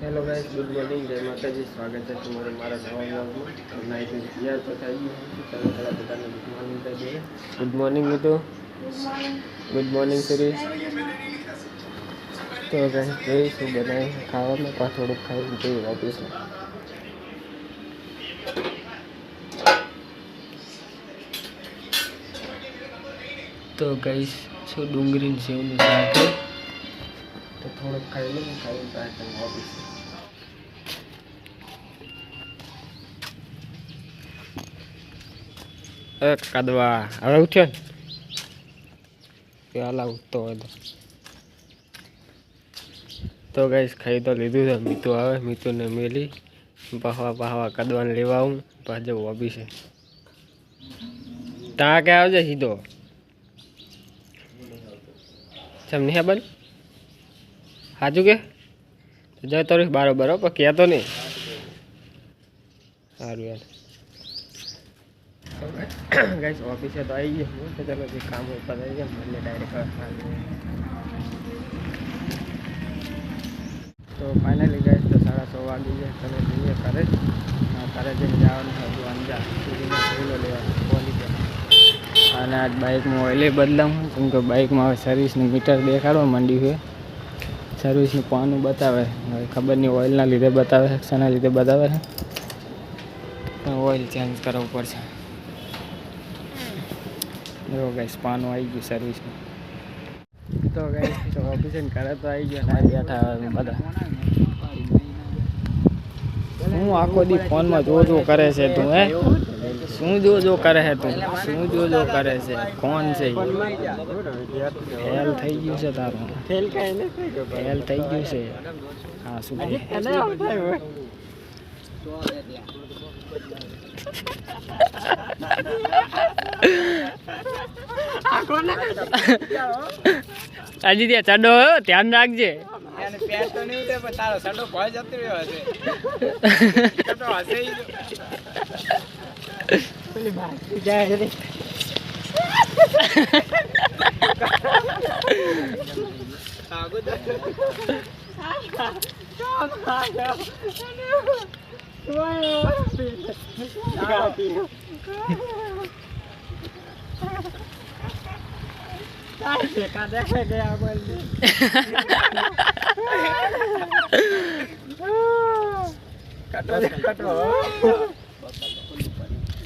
Hello guys, good morning, जय माता जी। स्वागत है तुम्हारे हमारा नवा व्लॉग में। और नाइट तैयार तो चाहिए, चलो चला बताने गुड मॉर्निंग चाहिए। गुड मॉर्निंग मितो, गुड मॉर्निंग सुरेश। तो गाइस જોઈ શું બનાવે ખાવામાં, પા થોડુંક ખાઈને જઈએ ઓફિસ। તો ગાઈસ શું ડુંગળી સેવનું શાક છે, તો થોડુંક ખાઈ લઉં, ખાઈને પાછા ઓફિસ। કદવા હવે ઉઠ્યો ને પેલા ઉઠતો હોય તો ગાઈસ ખાઈ તો લીધું છે। મીતુ આવે, મીતુને મેલી બહાવા કદવાને લેવા આવું, પાછું ઓફિસે। તા કે આવજે સીધો ચમ નહીં બન સાચું કે જતો રહીશ બરાબર, પણ કહેતો નહીં સારું યાર। गाइस ऑफिस से तो आई है, तो चलो जी काम ऊपर आई है, मैंने डायरेक्ट तो फाइनली गाइस तो 6:30 वागी है। चलो જોઈએ કરે કરે જઈને જવાનું હતું અંજાર સુધીનો ફૂલો લેવા પોલી છે। અને આજ બાઇકમાં ઓઇલે બદલાવું, કેમ કે બાઇકમાં હવે સર્વિસનું મીટર દેખાડવા માંડ્યું છે। સર્વિસનું પાનું બતાવે, હવે ખબર નહીં ઓઇલના લીધે બતાવે છે શાના લીધે બતાવે છે, પણ ઓઇલ ચેન્જ કરવું પડશે। જો ગાઈસ પાનું આવી ગયું સર્વિસમાં। તો ગાઈસ તો ઓફિસે કરે તો આવી ગયો ને બેઠા બધા। હું આખો દી ફોનમાં જો કરે છે તું? હે શું જો કરે છે તું? શું જો કરે છે? કોણ છે? ફેલ થઈ ગયું છે તારું, ફેલ થઈ ગયું છે। હા શું હજી ત્યાં ચડો ધ્યાન રાખજે।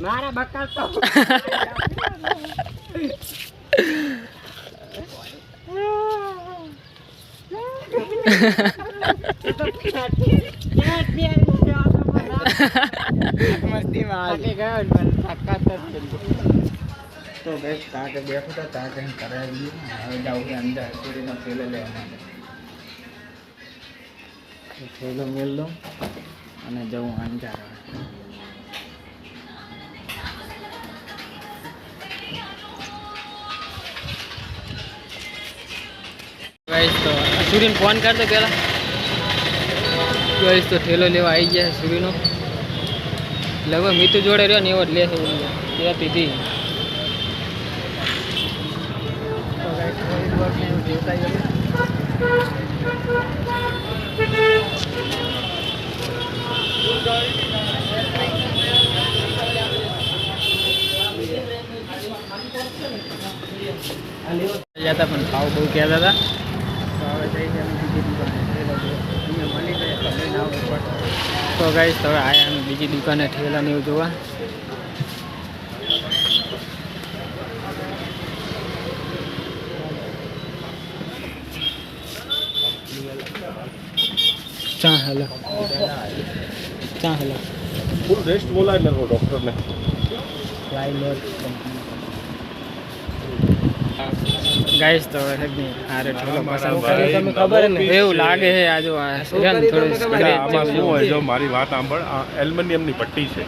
મારા બકર તો મસ્તી માં ગયો तो गैस ताके देखो तो ताके हम करा लिए। હવે જાઉં કે અંદર સુરીનો થેલો લેવા માટે, થેલો મેળ દઉં અને જવું અંજાર। गाइस तो सूरीन फोन कर दो पहला। गाइस तो ठेलो लेवा आई गया सूरीनो, लगभग मीतू जोड़े रहो ने एवो ले कहती थी। तो गाइस कोई वर्क नहीं देता है जाता पण भाव बहू कहता था। तो હવે જઈ છે બીજી દુકાને ઠેલો અમે મળી ગયા તો લઈને આવવું પડશે। તો ગાઈસ તો હવે આયા અમે બીજી દુકાને ઠેલા ને એવું જોવા। चा हेलो फुल रेस्ट बोला है मेरे को डॉक्टर ने। गाइस तो अरे ठेलो पसंद करे તમે ખબર ને એવું લાગે છે આ જો આ થોડું આમાં શું હોય, જો મારી વાત સાંભળ, આ એલ્યુમિનિયમની પટ્ટી છે,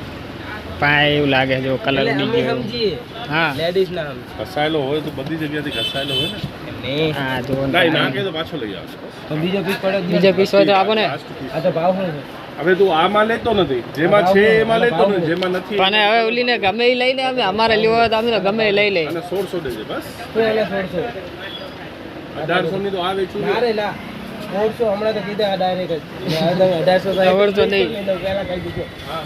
પાય એવું લાગે જો કલર ઉડી ગયો। હા લેડીઝ ના ઘસાયેલો હોય તો બધી જગ્યાથી ઘસાયેલો હોય ને। હા જો ના કે તો પાછો લઈ આવશો, તો બીજો પીસ પડે, બીજો પીસ હોય તો આપો ને। આ તો ભાવ શું છે? હવે તું આમાં લેતો નથી, જેમાં છે એમાં લેતો નથી, જેમાં નથી પણ હવે ઓલીને ગમે એ લઈને અમે અમારે લેવો હોય તો અમે ગમે એ લઈ લઈ। અને 1600 દેજે બસ। 1600 1800 ની તો આવે છું। અરે લા 900 હમણાં તો કીધા ડાયરેક્ટ જ 1800 આવડતો નહીં. પહેલા કહી દીધો હા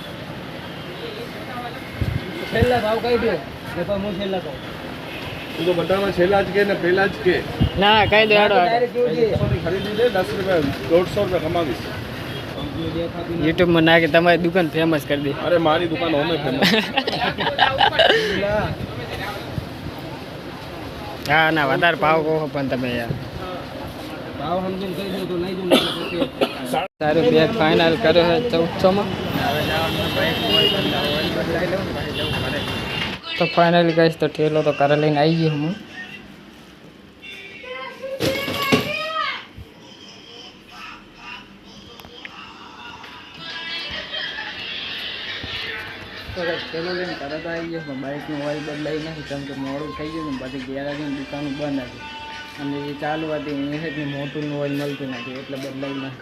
છેલ્લા ભાવ કહી દો ને પણ હું છેલ્લા કહું તું તો બધામાં છેલ્લા જ કે ને પહેલા જ કે ના કઈ દો હેડો ડાયરેક્ટ કેવું છે ની ખરીદી દે 10 રૂપિયા 150 રૂપિયા કમાવીશ યુટ્યુબમાં નાખી તમારી દુકાન ફેમસ કરી દે. અરે મારી દુકાન હોમે ફેમસ હા ના વધારે ભાવ કહો પણ તમે યાર. ભાવ સમજીને કહી દો તો લઈ જઉં નહીં તો પછી તારું બેગ ફાઇનલ કર્યો છે 1400 માં. તો ફાઇનલી કહીશ તો ઠેલો તો ઘરે લઈને આવી ગયો હું. તો ઠેલો લઈને ઘરે તો આવી ગયો પણ બાઇકનું ઓઇલ બદલાઈ નથી કેમ કે મોડું થઈ ગયું ને બધી ગેરેજની દુકાનો બંધ હતી અને જે ચાલુ હતી એ મોટું ઓઇલ મળતું નથી એટલે બદલાઈ નથી.